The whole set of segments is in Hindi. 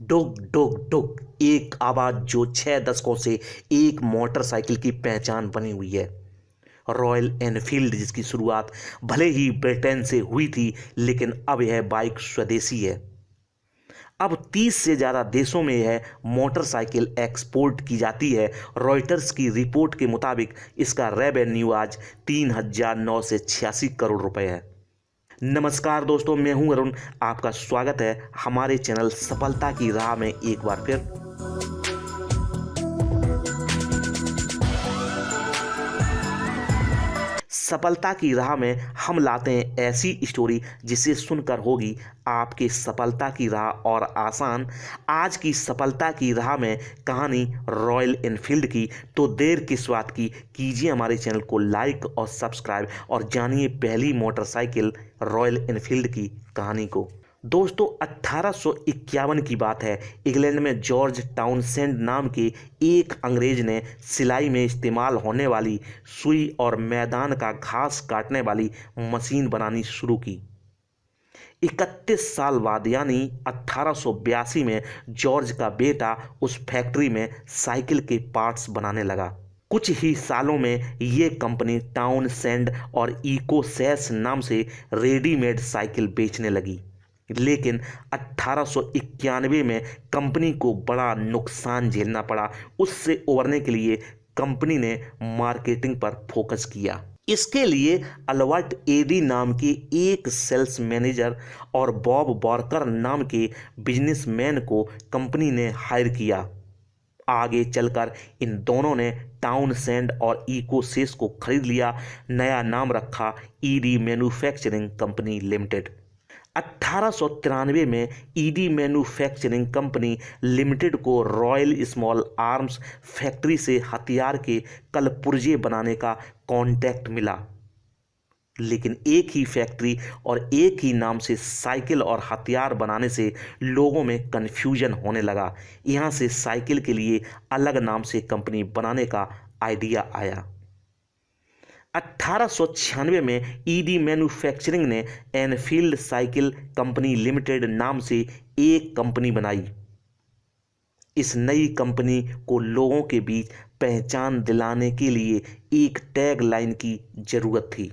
डुग डुग डुग, एक आवाज जो 6 दशकों से एक मोटरसाइकिल की पहचान बनी हुई है। रॉयल एनफील्ड, जिसकी शुरुआत भले ही ब्रिटेन से हुई थी, लेकिन अब यह बाइक स्वदेशी है। अब 30 से ज़्यादा देशों में यह मोटरसाइकिल एक्सपोर्ट की जाती है। रॉयटर्स की रिपोर्ट के मुताबिक इसका रेवेन्यू आज 3,986 करोड़ रुपए है। नमस्कार दोस्तों, मैं हूं अरुण। आपका स्वागत है हमारे चैनल सफलता की राह में एक बार फिर। सफलता की राह में हम लाते हैं ऐसी स्टोरी जिसे सुनकर होगी आपकी सफलता की राह और आसान। आज की सफलता की राह में कहानी रॉयल एनफील्ड की। तो देर किस बात की, कीजिए हमारे चैनल को लाइक और सब्सक्राइब और जानिए पहली मोटरसाइकिल रॉयल एनफील्ड की कहानी को। दोस्तों, 1851 की बात है। इंग्लैंड में जॉर्ज टाउनसेंड नाम के एक अंग्रेज ने सिलाई में इस्तेमाल होने वाली सुई और मैदान का घास काटने वाली मशीन बनानी शुरू की। 31 साल बाद यानी 1882 में जॉर्ज का बेटा उस फैक्ट्री में साइकिल के पार्ट्स बनाने लगा। कुछ ही सालों में ये कंपनी टाउनसेंड और इकोसैस नाम से रेडीमेड साइकिल बेचने लगी। लेकिन 1891 में कंपनी को बड़ा नुकसान झेलना पड़ा। उससे उबरने के लिए कंपनी ने मार्केटिंग पर फोकस किया। इसके लिए अल्बर्ट एडी नाम के एक सेल्स मैनेजर और बॉब बार्कर नाम के बिजनेसमैन को कंपनी ने हायर किया। आगे चलकर इन दोनों ने टाउनसेंड और इकोसेस को खरीद लिया। नया नाम रखा ईडी मैन्युफैक्चरिंग कंपनी लिमिटेड। 1893 में ईडी मैन्युफैक्चरिंग कंपनी लिमिटेड को रॉयल स्मॉल आर्म्स फैक्ट्री से हथियार के कलपुर्जे बनाने का कॉन्ट्रैक्ट मिला। लेकिन एक ही फैक्ट्री और एक ही नाम से साइकिल और हथियार बनाने से लोगों में कन्फ्यूजन होने लगा। यहाँ से साइकिल के लिए अलग नाम से कंपनी बनाने का आइडिया आया। 1896 में ईडी मैन्युफैक्चरिंग ने एनफील्ड साइकिल कंपनी लिमिटेड नाम से एक कंपनी बनाई। इस नई कंपनी को लोगों के बीच पहचान दिलाने के लिए एक टैग लाइन की जरूरत थी।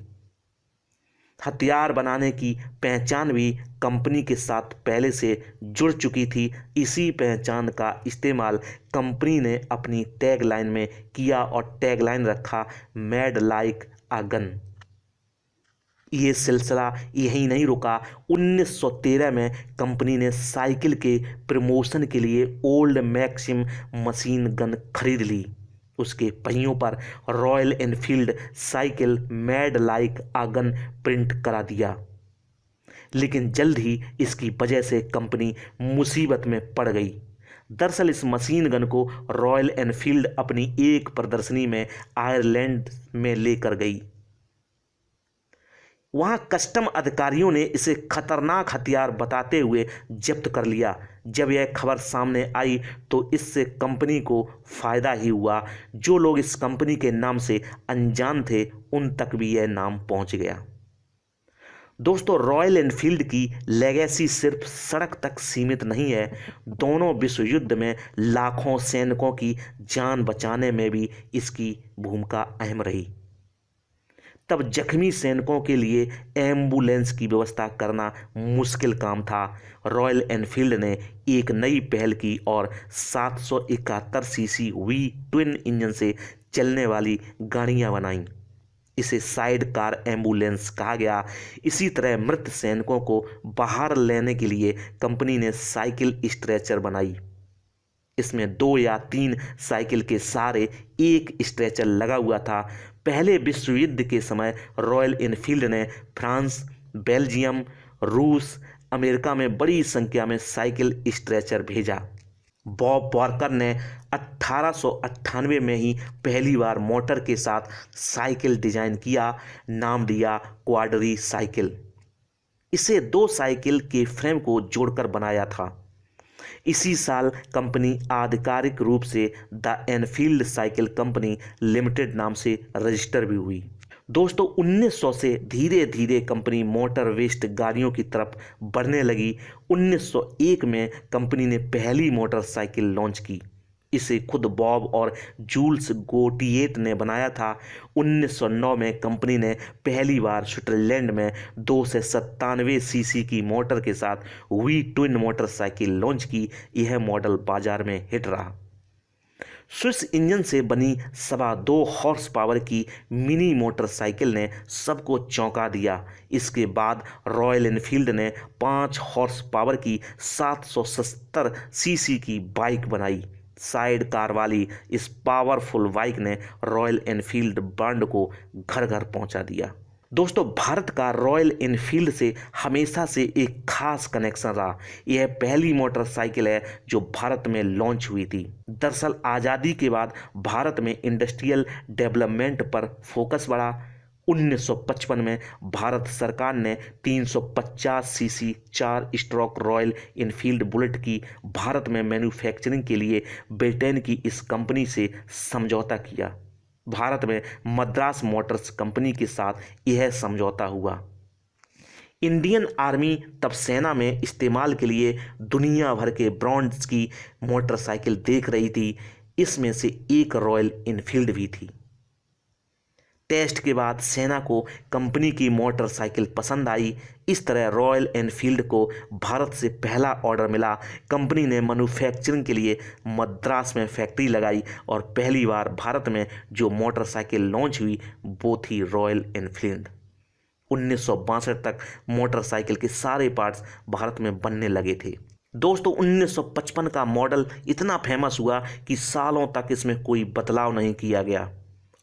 हथियार बनाने की पहचान भी कंपनी के साथ पहले से जुड़ चुकी थी। इसी पहचान का इस्तेमाल कंपनी ने अपनी टैगलाइन में किया और टैगलाइन रखा मेड लाइक अ गन। ये सिलसिला यहीं नहीं रुका। 1913 में कंपनी ने साइकिल के प्रमोशन के लिए ओल्ड मैक्सिम मशीन गन खरीद ली। उसके पहियों पर royal Enfield cycle made like a gun print करा दिया। लेकिन जल्द ही इसकी वजह से कंपनी मुसीबत में पड़ गई। दरअसल इस मशीन गन को रॉयल एनफील्ड अपनी एक प्रदर्शनी में आयरलैंड में लेकर गई। वहां कस्टम अधिकारियों ने इसे खतरनाक हथियार बताते हुए जब्त कर लिया। जब यह खबर सामने आई तो इससे कंपनी को फायदा ही हुआ। जो लोग इस कंपनी के नाम से अनजान थे उन तक भी यह नाम पहुंच गया। दोस्तों, रॉयल एनफील्ड की लेगेसी सिर्फ सड़क तक सीमित नहीं है। दोनों विश्व युद्ध में लाखों सैनिकों की जान बचाने में भी इसकी भूमिका अहम रही। तब जख्मी सैनिकों के लिए एम्बुलेंस की व्यवस्था करना मुश्किल काम था। रॉयल एनफील्ड ने एक नई पहल की और 771 सीसी वी ट्विन इंजन से चलने वाली गाड़ियां बनाईं। इसे साइड कार एम्बुलेंस कहा गया। इसी तरह मृत सैनिकों को बाहर लेने के लिए कंपनी ने साइकिल स्ट्रेचर बनाई। इसमें 2 या 3 साइकिल के सहारे एक स्ट्रेचर लगा हुआ था। पहले विश्व युद्ध के समय रॉयल एनफील्ड ने फ्रांस, बेल्जियम, रूस, अमेरिका में बड़ी संख्या में साइकिल स्ट्रेचर भेजा। बॉब बार्कर ने 1898 में ही पहली बार मोटर के साथ साइकिल डिजाइन किया। नाम दिया क्वाड्री साइकिल। इसे 2 साइकिल के फ्रेम को जोड़कर बनाया था। इसी साल कंपनी आधिकारिक रूप से the Enfield cycle company limited नाम से रजिस्टर भी हुई। दोस्तों 1900 से धीरे धीरे कंपनी मोटर वेस्ट गाड़ियों की तरफ बढ़ने लगी। 1901 में कंपनी ने पहली मोटरसाइकिल लॉन्च की। इसे खुद बॉब और जूल्स गोटिएट ने बनाया था। 1909 में कंपनी ने पहली बार स्विट्जरलैंड में 297 सीसी की मोटर के साथ वी ट्विन मोटरसाइकिल लॉन्च की। यह मॉडल बाजार में हिट रहा। स्विस इंजन से बनी 2.25 हॉर्स पावर की मिनी मोटरसाइकिल ने सबको चौंका दिया। इसके बाद रॉयल एनफील्ड ने 5 हॉर्स पावर की 770 सीसी की बाइक बनाई। साइड कार वाली इस पावरफुल बाइक ने रॉयल एनफील्ड ब्रांड को घर घर पहुंचा दिया। दोस्तों भारत का रॉयल एनफील्ड से हमेशा से एक खास कनेक्शन रहा। यह पहली मोटरसाइकिल है जो भारत में लॉन्च हुई थी। दरअसल आज़ादी के बाद भारत में इंडस्ट्रियल डेवलपमेंट पर फोकस बढ़ा। 1955 में भारत सरकार ने 350 CC 4 stroke royal Enfield bullet की भारत में मैन्युफैक्चरिंग के लिए ब्रिटेन की इस कंपनी से समझौता किया। भारत में मद्रास मोटर्स कंपनी के साथ यह समझौता हुआ। इंडियन आर्मी तब सेना में इस्तेमाल के लिए दुनिया भर के ब्रांड्स की मोटरसाइकिल देख रही थी। इसमें से एक रॉयल एनफील्ड भी थी। टेस्ट के बाद सेना को कंपनी की मोटरसाइकिल पसंद आई। इस तरह रॉयल एनफील्ड को भारत से पहला ऑर्डर मिला। कंपनी ने मैन्युफैक्चरिंग के लिए मद्रास में फैक्ट्री लगाई और पहली बार भारत में जो मोटरसाइकिल लॉन्च हुई वो थी रॉयल एनफील्ड। 1962 तक मोटरसाइकिल के सारे पार्ट्स भारत में बनने लगे थे। दोस्तों 1955 का मॉडल इतना फेमस हुआ कि सालों तक इसमें कोई बदलाव नहीं किया गया।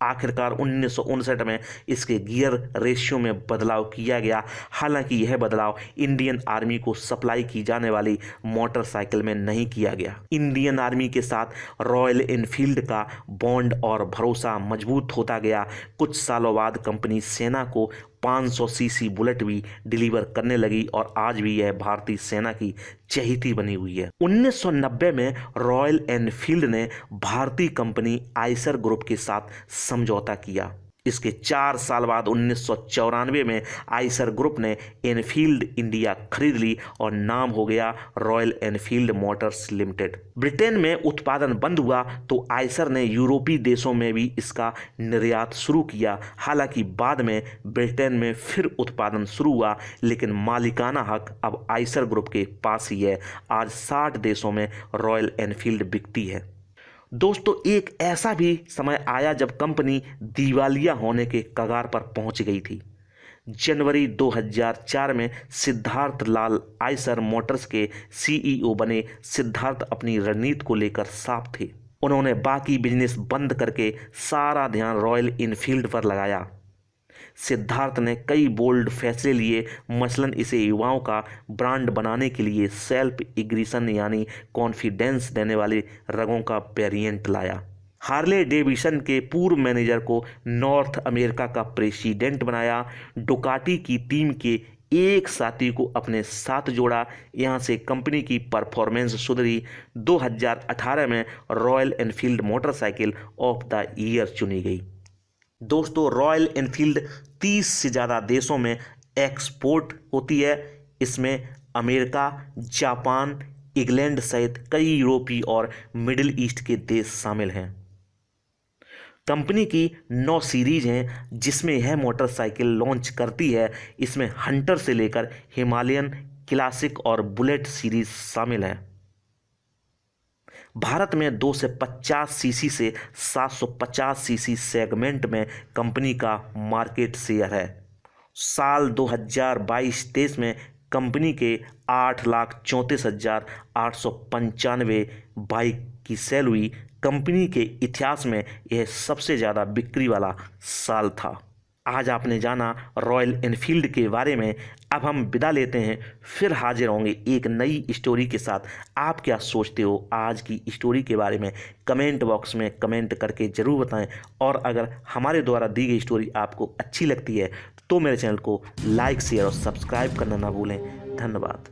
आखिरकार 1959 में इसके गियर रेशियो में बदलाव किया गया। हालांकि यह बदलाव इंडियन आर्मी को सप्लाई की जाने वाली मोटरसाइकिल में नहीं किया गया। इंडियन आर्मी के साथ रॉयल एनफील्ड का बॉन्ड और भरोसा मजबूत होता गया। कुछ सालों बाद कंपनी सेना को 500 सीसी बुलेट भी डिलीवर करने लगी और आज भी यह भारतीय सेना की चहेती बनी हुई है। 1990 में रॉयल एनफील्ड ने भारतीय कंपनी आइसर ग्रुप के साथ समझौता किया। इसके 4 साल बाद 1994 में आइसर ग्रुप ने एनफील्ड इंडिया खरीद ली और नाम हो गया royal Enfield Motors limited. Britain में उत्पादन बंद हुआ तो आइसर ने यूरोपीय देशों में भी इसका निर्यात शुरू किया। हालांकि बाद में ब्रिटेन में फिर उत्पादन शुरू हुआ, लेकिन मालिकाना हक अब आइसर ग्रुप के पास ही है। आज 60 देशों में रॉयल एनफील्ड बिकती है। दोस्तों एक ऐसा भी समय आया जब कंपनी दिवालिया होने के कगार पर पहुंच गई थी। जनवरी 2004 में सिद्धार्थ लाल आइसर मोटर्स के सीईओ बने। सिद्धार्थ अपनी रणनीति को लेकर साफ थे। उन्होंने बाकी बिजनेस बंद करके सारा ध्यान रॉयल एनफील्ड पर लगाया। सिद्धार्थ ने कई बोल्ड फैसले लिए। मसलन इसे युवाओं का ब्रांड बनाने के लिए सेल्फ इग्निशन यानी कॉन्फिडेंस देने वाले रंगों का वेरिएंट लाया। हार्ले डेविसन के पूर्व मैनेजर को नॉर्थ अमेरिका का प्रेसिडेंट बनाया। डुकाटी की टीम के एक साथी को अपने साथ जोड़ा। यहाँ से कंपनी की परफॉर्मेंस सुधरी। 2018 में royal Enfield motorcycle of the year चुनी गई। दोस्तों रॉयल एनफील्ड 30 से ज़्यादा देशों में एक्सपोर्ट होती है। इसमें अमेरिका, जापान, इंग्लैंड सहित कई यूरोपीय और मिडिल ईस्ट के देश शामिल हैं। कंपनी की 9 सीरीज हैं जिसमें यह मोटरसाइकिल लॉन्च करती है। इसमें हंटर से लेकर हिमालयन, क्लासिक और बुलेट सीरीज शामिल है। भारत में 2 से 50 सीसी से 750 सीसी सेगमेंट में कंपनी का मार्केट शेयर है। साल 2022-23 में कंपनी के 8,34,895 बाइक की सेल हुई। कंपनी के इतिहास में यह सबसे ज़्यादा बिक्री वाला साल था। आज आपने जाना रॉयल एनफील्ड के बारे में। अब हम विदा लेते हैं, फिर हाजिर होंगे एक नई स्टोरी के साथ। आप क्या सोचते हो आज की स्टोरी के बारे में कमेंट बॉक्स में कमेंट करके ज़रूर बताएं। और अगर हमारे द्वारा दी गई स्टोरी आपको अच्छी लगती है तो मेरे चैनल को लाइक, शेयर और सब्सक्राइब करना ना भूलें। धन्यवाद।